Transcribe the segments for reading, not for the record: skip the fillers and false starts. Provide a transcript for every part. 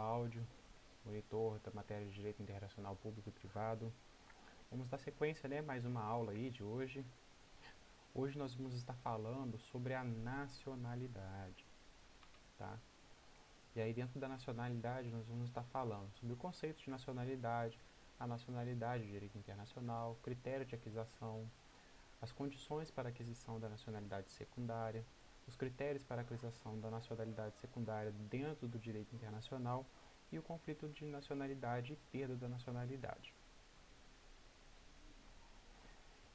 Cláudio, monitor da matéria de Direito Internacional Público e Privado. Vamos dar sequência, né? Mais uma aula aí de hoje. Hoje nós vamos estar falando sobre a nacionalidade, tá? E aí dentro da nacionalidade nós vamos estar falando sobre o conceito de nacionalidade, a nacionalidade do direito internacional, critério de aquisição, as condições para a aquisição da nacionalidade secundária, os critérios para a aquisição da nacionalidade secundária dentro do direito internacional e o conflito de nacionalidade e perda da nacionalidade.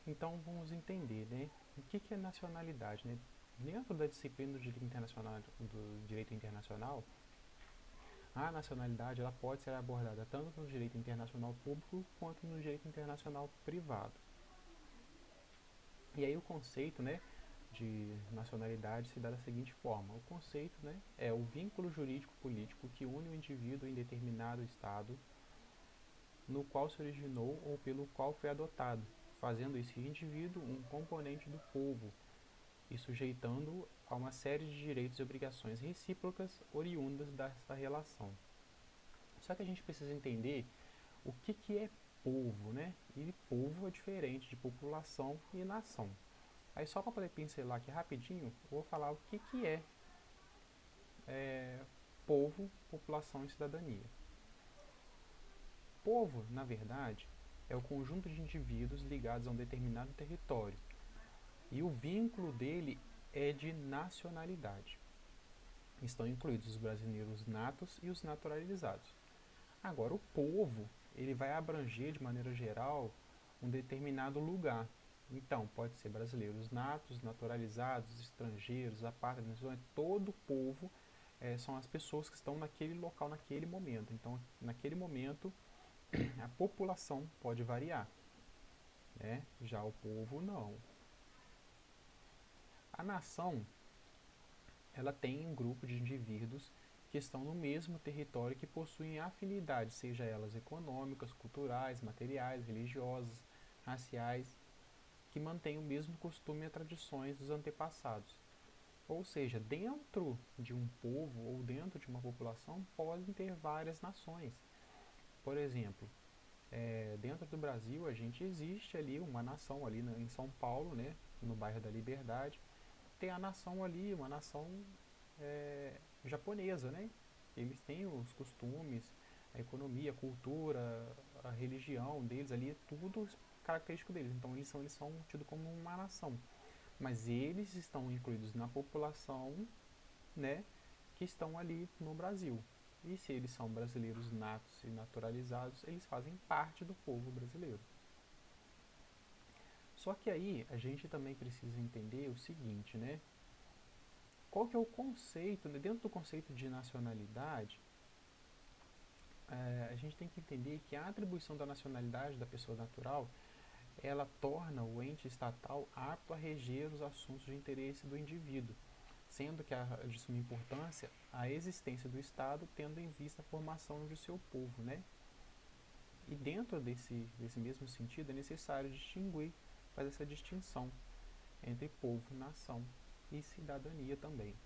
Então vamos entender, né, o que é nacionalidade, né? Dentro da disciplina do direito internacional, a nacionalidade ela pode ser abordada tanto no direito internacional público quanto no direito internacional privado. E aí o conceito, né, de nacionalidade se dá da seguinte forma: o conceito, né, é o vínculo jurídico-político que une o indivíduo em determinado estado no qual se originou ou pelo qual foi adotado, fazendo esse indivíduo um componente do povo e sujeitando-o a uma série de direitos e obrigações recíprocas oriundas dessa relação. Só que a gente precisa entender o que é povo, né? E povo é diferente de população e nação. Aí só para poder pincelar aqui rapidinho, eu vou falar o que é povo, população e cidadania. Povo, na verdade, é o conjunto de indivíduos ligados a um determinado território. E o vínculo dele é de nacionalidade. Estão incluídos os brasileiros natos e os naturalizados. Agora, o povo, ele vai abranger de maneira geral um determinado lugar. Então, pode ser brasileiros natos, naturalizados, estrangeiros, apátridas, todo o povo são as pessoas que estão naquele local, naquele momento. Então, naquele momento, a população pode variar, né? Já o povo não. A nação, ela tem um grupo de indivíduos que estão no mesmo território que possuem afinidades, seja elas econômicas, culturais, materiais, religiosas, raciais, que mantêm o mesmo costume e tradições dos antepassados. Ou seja, dentro de um povo ou dentro de uma população podem ter várias nações. Por exemplo, dentro do Brasil a gente existe ali uma nação ali em São Paulo, né, no bairro da Liberdade, tem a nação ali, uma nação japonesa, né? Eles têm os costumes, a economia, a cultura, a religião deles ali, é tudo característico deles. Então eles são tidos como uma nação. Mas eles estão incluídos na população, né, que estão ali no Brasil. E se eles são brasileiros natos e naturalizados, eles fazem parte do povo brasileiro. Só que aí a gente também precisa entender o seguinte, né? Qual que é o conceito, né? Dentro do conceito de nacionalidade, a gente tem que entender que a atribuição da nacionalidade da pessoa natural, ela torna o ente estatal apto a reger os assuntos de interesse do indivíduo, sendo que de suma importância a existência do Estado, tendo em vista a formação de seu povo, né? E dentro desse mesmo sentido é necessário distinguir, fazer essa distinção entre povo, nação e cidadania também.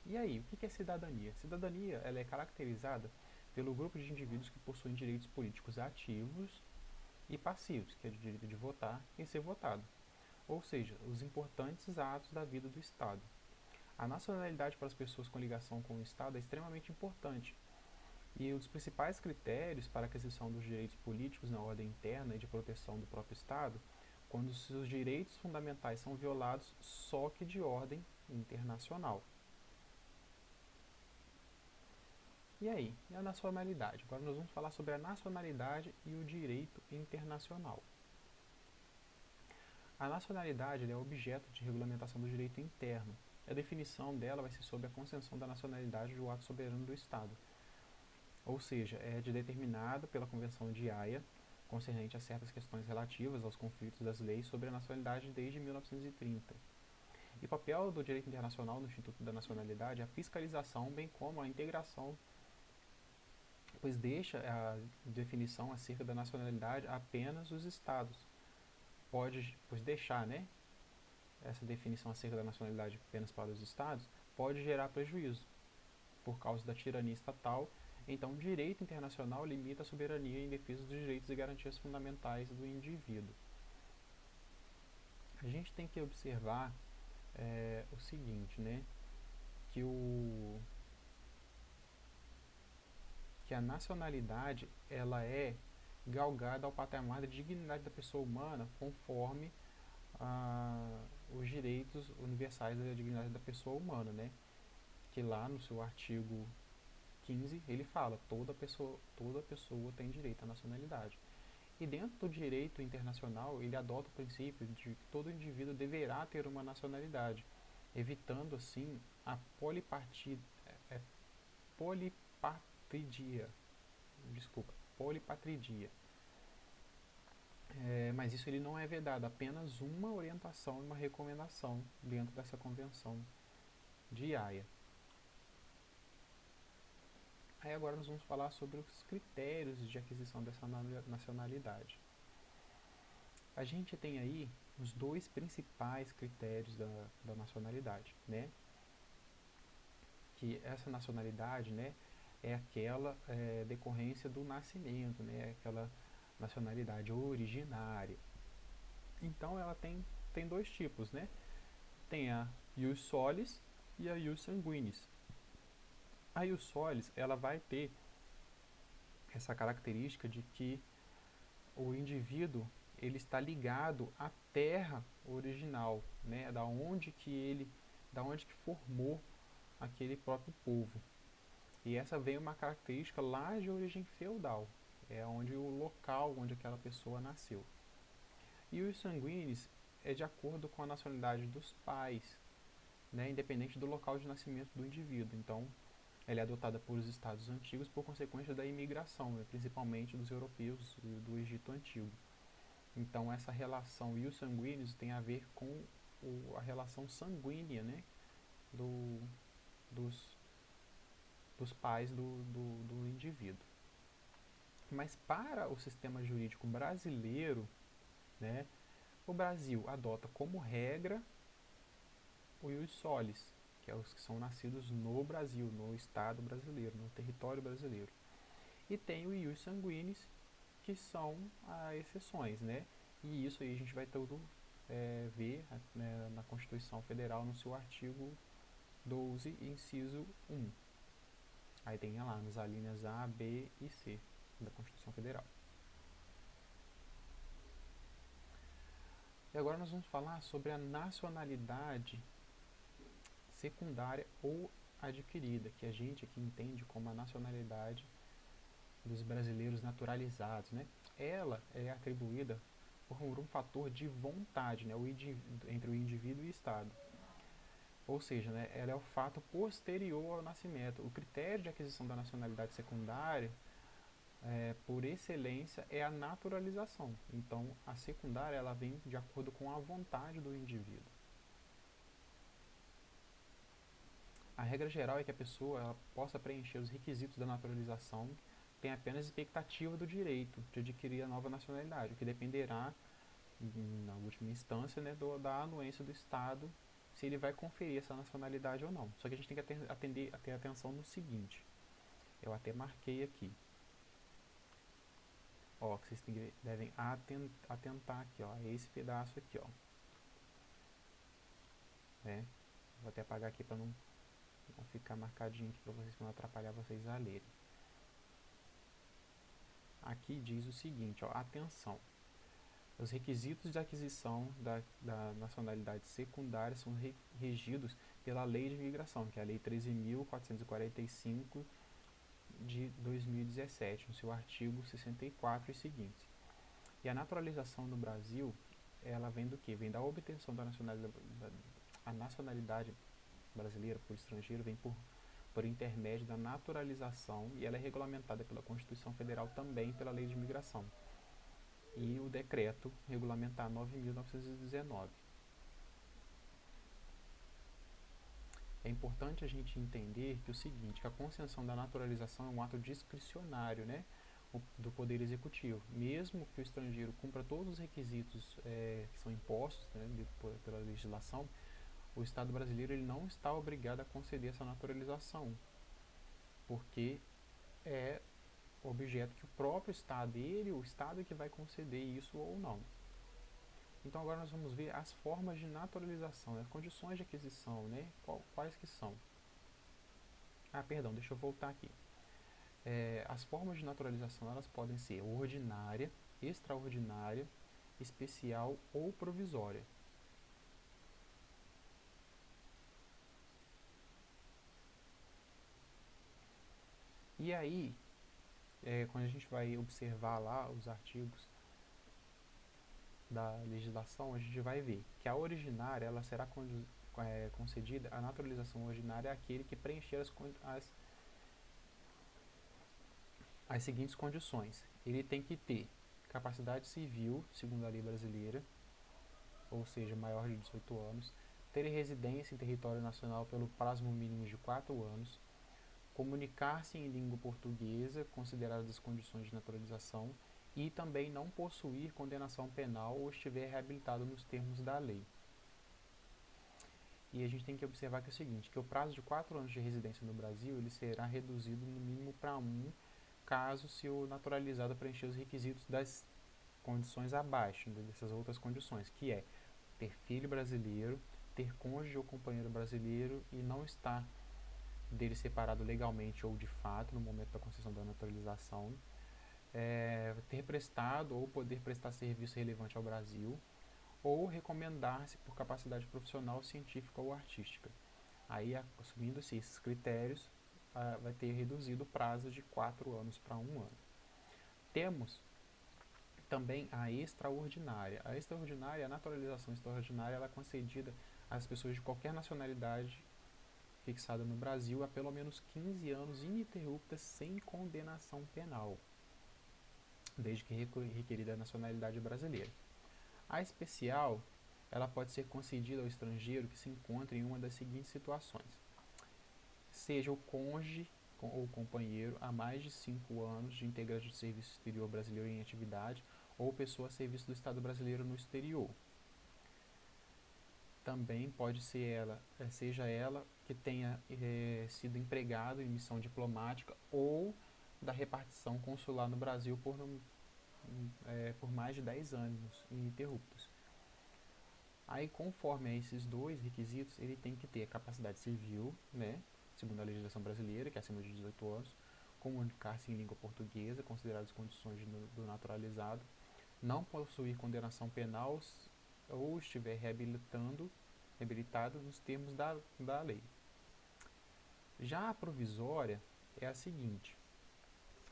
E aí, o que é cidadania? Cidadania ela é caracterizada pelo grupo de indivíduos que possuem direitos políticos ativos e passivos, que é o direito de votar e ser votado, ou seja, os importantes atos da vida do Estado. A nacionalidade para as pessoas com ligação com o Estado é extremamente importante, e os principais critérios para a aquisição dos direitos políticos na ordem interna e de proteção do próprio Estado, quando os seus direitos fundamentais são violados, só que de ordem internacional. E aí, e a nacionalidade? Agora nós vamos falar sobre a nacionalidade e o direito internacional. A nacionalidade é objeto de regulamentação do direito interno. A definição dela vai ser sobre a concessão da nacionalidade do ato soberano do Estado. Ou seja, é determinada pela Convenção de Haia, concernente a certas questões relativas aos conflitos das leis sobre a nacionalidade desde 1930. E o papel do direito internacional no Instituto da Nacionalidade é a fiscalização, bem como a integração, pois deixa a definição acerca da nacionalidade apenas os estados. Pode, pois deixar, né, essa definição acerca da nacionalidade apenas para os estados pode gerar prejuízo por causa da tirania estatal Então, o direito internacional limita a soberania em defesa dos direitos e garantias fundamentais do indivíduo. A gente tem que observar o seguinte, né? Que, que a nacionalidade ela é galgada ao patamar da dignidade da pessoa humana conforme os direitos universais da dignidade da pessoa humana, né? Que lá no seu artigo 15 ele fala toda pessoa tem direito à nacionalidade. E dentro do direito internacional ele adota o princípio de que todo indivíduo deverá ter uma nacionalidade, evitando assim a polipatridia, polipatridia. Mas isso ele não é vedado, apenas uma orientação e uma recomendação dentro dessa convenção de Haia. Aí agora nós vamos falar sobre os critérios de aquisição dessa nacionalidade. A gente tem aí os dois principais critérios da nacionalidade, né? Que essa nacionalidade, né, é aquela decorrência do nascimento, né? Aquela nacionalidade originária. Então ela tem dois tipos, né? Tem a ius solis e a ius sanguinis. A ius solis ela vai ter essa característica de que o indivíduo ele está ligado à terra original, né? Da onde que formou aquele próprio povo. E essa vem uma característica lá de origem feudal, é onde o local onde aquela pessoa nasceu. E os sanguíneos é de acordo com a nacionalidade dos pais, né? Independente do local de nascimento do indivíduo. Então, ela é adotada por os estados antigos por consequência da imigração, né? Principalmente dos europeus e do Egito Antigo. Então, essa relação ius sanguíneos tem a ver com a relação sanguínea, né? dos pais do indivíduo. Mas para o sistema jurídico brasileiro, né, o Brasil adota como regra o ius solis, que é os que são nascidos no Brasil, no Estado brasileiro, no território brasileiro. E tem o ius sanguinis, que são exceções, né? E isso aí a gente vai tudo ver, né, na Constituição Federal, no seu artigo 12, inciso 1. Aí tem lá nas alíneas A, B e C da Constituição Federal. E agora nós vamos falar sobre a nacionalidade secundária ou adquirida, que a gente aqui entende como a nacionalidade dos brasileiros naturalizados, né? Ela é atribuída por um fator de vontade, né? Entre o indivíduo e o Estado. Ou seja, né, ela é o fato posterior ao nascimento. O critério de aquisição da nacionalidade secundária, por excelência, é a naturalização. Então, a secundária ela vem de acordo com a vontade do indivíduo. A regra geral é que a pessoa ela possa preencher os requisitos da naturalização, tem apenas expectativa do direito de adquirir a nova nacionalidade, o que dependerá, na última instância, né, da anuência do Estado, se ele vai conferir essa nacionalidade ou não. Só que a gente tem que ter atenção no seguinte, eu até marquei aqui, ó, que vocês devem atentar aqui, ó, esse pedaço aqui, ó, né? Vou até apagar aqui para não ficar marcadinho aqui para vocês, para não atrapalhar vocês a lerem. Aqui diz o seguinte, ó, atenção, os requisitos de aquisição da nacionalidade secundária são regidos pela Lei de Imigração, que é a Lei 13.445 de 2017, no seu artigo 64 e seguintes. E a naturalização no Brasil, ela vem do quê? Vem da obtenção da nacionalidade. A nacionalidade brasileira por estrangeiro vem por intermédio da naturalização e ela é regulamentada pela Constituição Federal também pela Lei de Imigração e o decreto regulamentar 9.919. É importante a gente entender que o seguinte, que a concessão da naturalização é um ato discricionário, né, do Poder Executivo. Mesmo que o estrangeiro cumpra todos os requisitos que são impostos, né, pela legislação, o Estado brasileiro ele não está obrigado a conceder essa naturalização, porque é objeto que o próprio Estado, o Estado que vai conceder isso ou não. Então agora nós vamos ver as formas de naturalização, as condições de aquisição, né? Quais que são? Perdão, deixa eu voltar aqui. As formas de naturalização elas podem ser ordinária, extraordinária, especial ou provisória. E aí, quando a gente vai observar lá os artigos da legislação, a gente vai ver que a ordinária ela será concedida, a naturalização ordinária é aquele que preencher as seguintes condições. Ele tem que ter capacidade civil, segundo a lei brasileira, ou seja, maior de 18 anos, ter residência em território nacional pelo prazo mínimo de 4 anos, comunicar-se em língua portuguesa, consideradas as condições de naturalização, e também não possuir condenação penal ou estiver reabilitado nos termos da lei. E a gente tem que observar que é o seguinte, que o prazo de 4 anos de residência no Brasil ele será reduzido no mínimo para 1, caso se o naturalizado preencher os requisitos das condições abaixo, dessas outras condições, que é ter filho brasileiro, ter cônjuge ou companheiro brasileiro e não estar dele separado legalmente ou de fato no momento da concessão da naturalização, ter prestado ou poder prestar serviço relevante ao Brasil, ou recomendar-se por capacidade profissional, científica ou artística. Aí, assumindo-se esses critérios, vai ter reduzido o prazo de 4 anos para 1 ano. Temos também a extraordinária. A naturalização extraordinária, ela é concedida às pessoas de qualquer nacionalidade fixada no Brasil há pelo menos 15 anos ininterruptas sem condenação penal, desde que requerida a nacionalidade brasileira. A especial, ela pode ser concedida ao estrangeiro que se encontre em uma das seguintes situações. Seja o cônjuge ou companheiro há mais de 5 anos de integrante de serviço exterior brasileiro em atividade ou pessoa a serviço do Estado brasileiro no exterior. Também pode ser seja ela que tenha sido empregado em missão diplomática ou da repartição consular no Brasil por mais de 10 anos ininterruptos. Aí, conforme a esses dois requisitos, ele tem que ter capacidade civil, né, segundo a legislação brasileira, que é acima de 18 anos, comunicar-se em língua portuguesa, consideradas condições do naturalizado, não possuir condenação penal ou estiver reabilitado nos termos da lei. Já a provisória é a seguinte: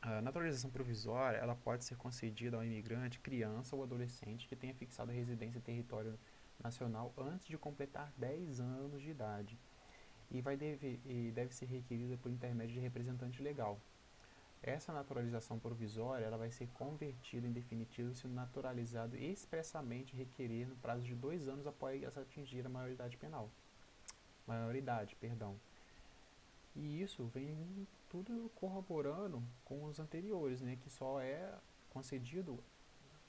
a naturalização provisória ela pode ser concedida ao imigrante, criança ou adolescente que tenha fixado a residência em território nacional antes de completar 10 anos de idade e deve ser requerida por intermédio de representante legal. Essa naturalização provisória ela vai ser convertida em definitiva se o naturalizado expressamente requerer no prazo de 2 anos após atingir a maioridade. E isso vem tudo corroborando com os anteriores, né, que só é concedido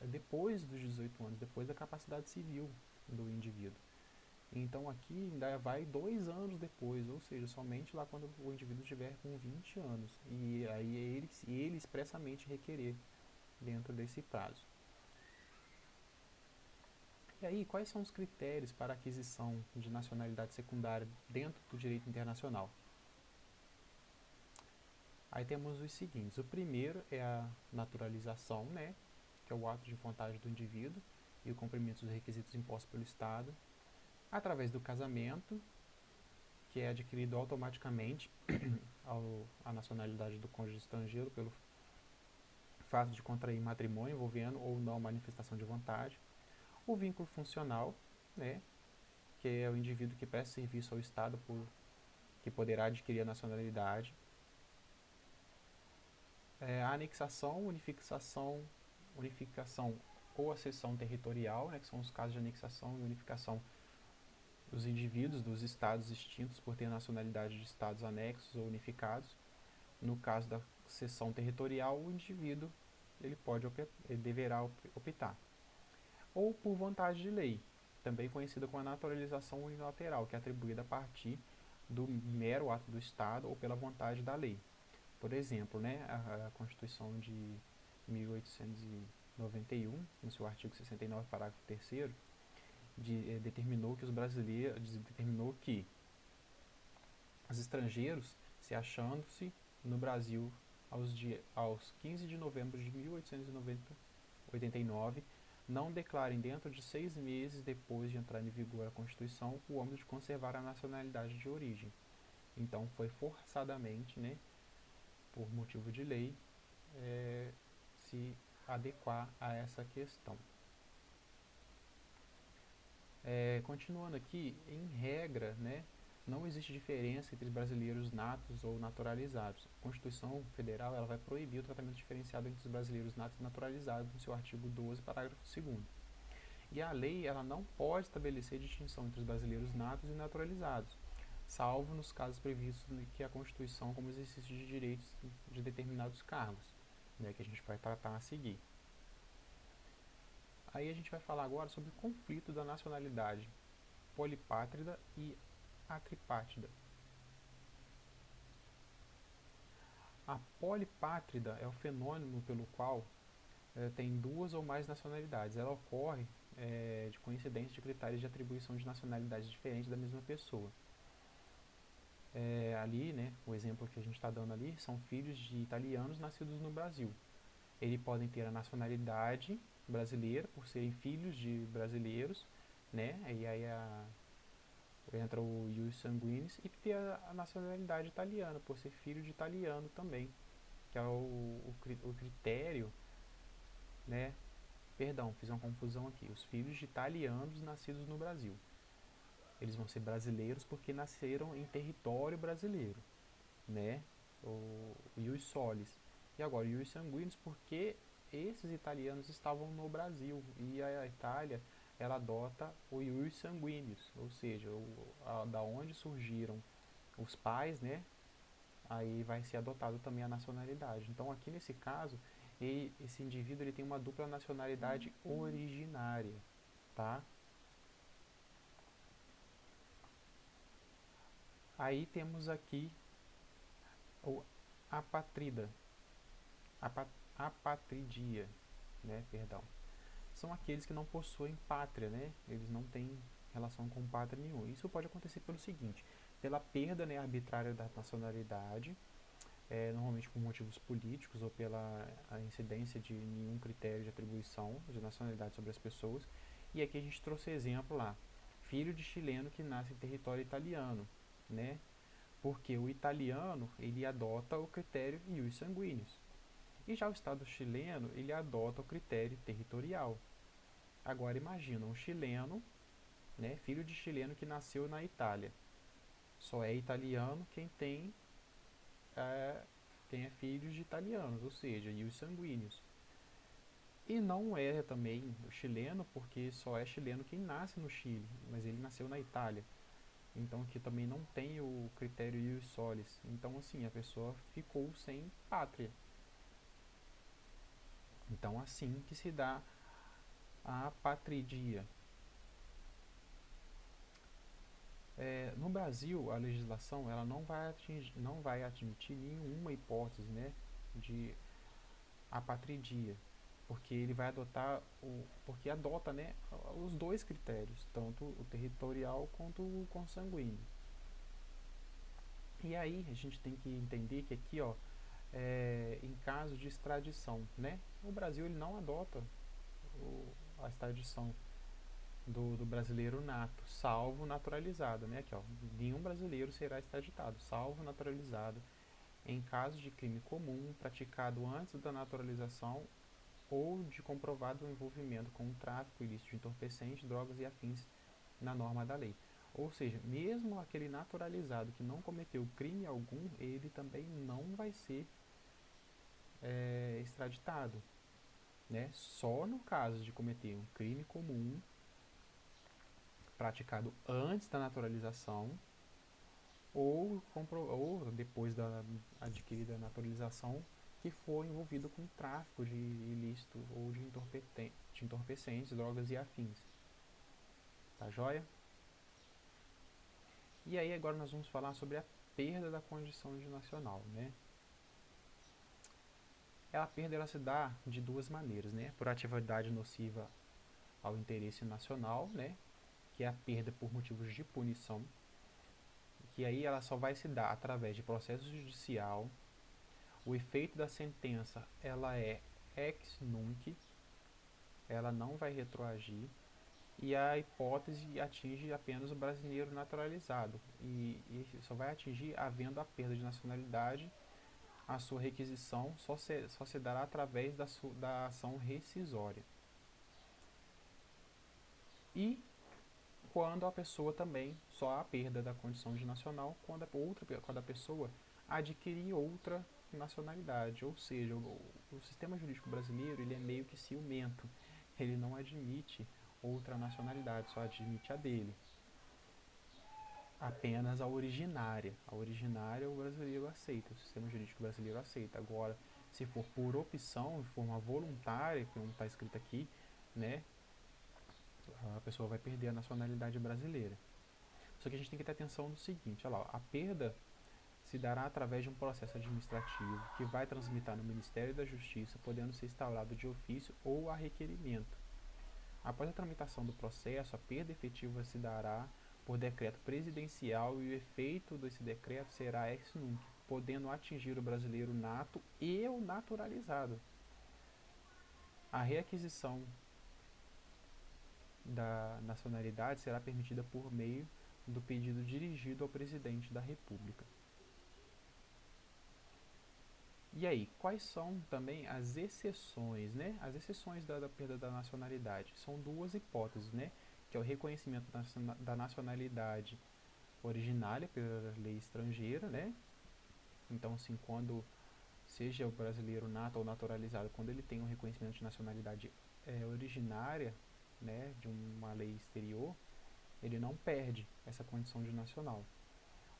depois dos 18 anos, depois da capacidade civil do indivíduo. Então aqui ainda vai 2 anos depois, ou seja, somente lá quando o indivíduo estiver com 20 anos. E aí ele expressamente requerer dentro desse prazo. E aí, quais são os critérios para a aquisição de nacionalidade secundária dentro do direito internacional? Aí temos os seguintes. O primeiro é a naturalização, né, que é o ato de vontade do indivíduo e o cumprimento dos requisitos impostos pelo Estado, através do casamento, que é adquirido automaticamente a nacionalidade do cônjuge estrangeiro pelo fato de contrair matrimônio envolvendo ou não manifestação de vontade. O vínculo funcional, né, que é o indivíduo que presta serviço ao Estado que poderá adquirir a nacionalidade. A anexação, unificação ou acessão territorial, né, que são os casos de anexação e unificação dos indivíduos dos estados extintos por ter nacionalidade de estados anexos ou unificados. No caso da cessão territorial, o indivíduo ele deverá optar. Ou por vontade de lei, também conhecida como a naturalização unilateral, que é atribuída a partir do mero ato do Estado ou pela vontade da lei. Por exemplo, né, a Constituição de 1891, no seu artigo 69, parágrafo 3º, determinou que os estrangeiros, se achando-se no Brasil aos 15 de novembro de 1889, não declarem dentro de 6 meses depois de entrar em vigor a Constituição o ônus de conservar a nacionalidade de origem. Então foi forçadamente, né, por motivo de lei, se adequar a essa questão. Continuando aqui, em regra, né, não existe diferença entre brasileiros natos ou naturalizados. A Constituição Federal ela vai proibir o tratamento diferenciado entre os brasileiros natos e naturalizados no seu artigo 12, parágrafo 2º. E a lei ela não pode estabelecer distinção entre os brasileiros natos e naturalizados, salvo nos casos previstos que a Constituição como exercício de direitos de determinados cargos, né, que a gente vai tratar a seguir. Aí a gente vai falar agora sobre o conflito da nacionalidade polipátrida e atripátrida. A polipátrida é o fenômeno pelo qual tem duas ou mais nacionalidades. Ela ocorre de coincidência de critérios de atribuição de nacionalidades diferentes da mesma pessoa. Ali, né, o exemplo que a gente está dando ali, são filhos de italianos nascidos no Brasil. Eles podem ter a nacionalidade brasileira por serem filhos de brasileiros, né, e aí entra o ius sanguinis, e ter a nacionalidade italiana por ser filho de italiano também, que é o critério, né, perdão, fiz uma confusão aqui, os filhos de italianos nascidos no Brasil. Eles vão ser brasileiros porque nasceram em território brasileiro, né? O ius solis. E agora, o ius sanguinis porque esses italianos estavam no Brasil e a Itália ela adota o ius sanguinis, ou seja, da onde surgiram os pais, né? Aí vai ser adotado também a nacionalidade. Então, aqui nesse caso, esse indivíduo ele tem uma dupla nacionalidade originária, tá? Aí temos aqui o apátrida, apatridia, né, perdão. São aqueles que não possuem pátria, né? Eles não têm relação com pátria nenhuma. Isso pode acontecer pelo seguinte, pela perda, né, arbitrária da nacionalidade, normalmente por motivos políticos ou pela a incidência de nenhum critério de atribuição de nacionalidade sobre as pessoas. E aqui a gente trouxe exemplo lá, filho de chileno que nasce em território italiano, né? Porque o italiano ele adota o critério ius sanguinis. E já o Estado chileno ele adota o critério territorial. Agora imagina um chileno, né, filho de chileno que nasceu na Itália. Só é italiano quem é filhos de italianos, ou seja, ius sanguíneos. E não é também o chileno, porque só é chileno quem nasce no Chile, mas ele nasceu na Itália. Então aqui também não tem o critério ius solis. Então assim, a pessoa ficou sem pátria. Então assim que se dá a apatridia. No Brasil, a legislação ela não vai admitir nenhuma hipótese, né, de apatridia, porque ele vai adotar porque adota, né, os dois critérios, tanto o territorial quanto o consanguíneo. E aí a gente tem que entender que aqui, ó, em caso de extradição, né, o Brasil ele não adota a extradição do brasileiro nato, salvo naturalizado, né? Aqui, ó, nenhum brasileiro será extraditado, salvo naturalizado, em caso de crime comum praticado antes da naturalização ou de comprovado envolvimento com o tráfico ilícito de entorpecentes, drogas e afins na norma da lei. Ou seja, mesmo aquele naturalizado que não cometeu crime algum, ele também não vai ser extraditado, né? Só no caso de cometer um crime comum praticado antes da naturalização ou depois da adquirida naturalização que for envolvido com tráfico de ilícito ou de entorpecentes, drogas e afins. Tá joia? E aí agora nós vamos falar sobre a perda da condição de nacional, né? A perda ela se dá de duas maneiras, né? Por atividade nociva ao interesse nacional, né? Que é a perda por motivos de punição, que aí ela só vai se dar através de processo judicial. O efeito da sentença ela é ex nunc, ela não vai retroagir, e a hipótese atinge apenas o brasileiro naturalizado e só vai atingir havendo a perda de nacionalidade. A sua requisição só se dará através da ação rescisória. E quando a pessoa também, só a perda da condição de nacional, quando a pessoa adquirir outra nacionalidade. Ou seja, o sistema jurídico brasileiro ele é meio que ciumento. Ele não admite outra nacionalidade, só admite a dele. Apenas a originária. A originária o brasileiro aceita, o sistema jurídico brasileiro aceita. Agora, se for por opção, de forma voluntária, como está escrito aqui, né, a pessoa vai perder a nacionalidade brasileira. Só que a gente tem que ter atenção no seguinte, olha lá, a perda se dará através de um processo administrativo que vai transmitir no Ministério da Justiça, podendo ser instaurado de ofício ou a requerimento. Após a tramitação do processo, a perda efetiva se dará por decreto presidencial e o efeito desse decreto será ex nunc, podendo atingir o brasileiro nato e o naturalizado. A requisição da nacionalidade será permitida por meio do pedido dirigido ao presidente da República. E aí, quais são também as exceções, né? As exceções da perda da nacionalidade. São duas hipóteses, né? Que é o reconhecimento da nacionalidade originária pela lei estrangeira, né? Então, assim, quando seja o brasileiro nato ou naturalizado, quando ele tem um reconhecimento de nacionalidade originária, né, de uma lei exterior, ele não perde essa condição de nacional.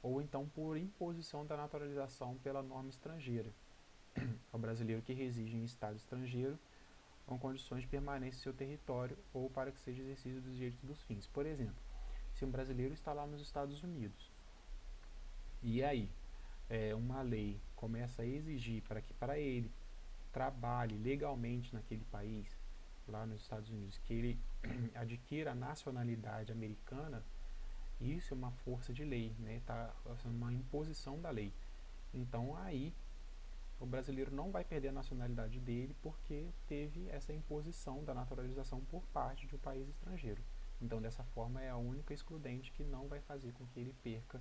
Ou então por imposição da naturalização pela norma estrangeira, ao brasileiro que reside em estado estrangeiro com condições de permanência em seu território ou para que seja exercício dos direitos dos fins. Por exemplo, se um brasileiro está lá nos Estados Unidos e aí uma lei começa a exigir para que para ele trabalhe legalmente naquele país, lá nos Estados Unidos, que ele adquira a nacionalidade americana, isso é uma força de lei, né? Tá uma imposição da lei. Então aí o brasileiro não vai perder a nacionalidade dele porque teve essa imposição da naturalização por parte de um país estrangeiro. Então dessa forma é a única excludente que não vai fazer com que ele perca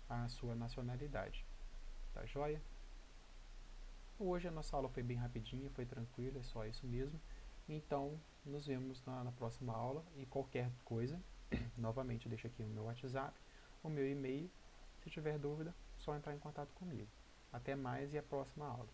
a sua nacionalidade. Tá joia? Hoje a nossa aula foi bem rapidinha, foi tranquila, é só isso mesmo. Então, nos vemos na próxima aula e qualquer coisa, novamente eu deixo aqui o meu WhatsApp, o meu e-mail. Se tiver dúvida, só entrar em contato comigo. Até mais e a próxima aula.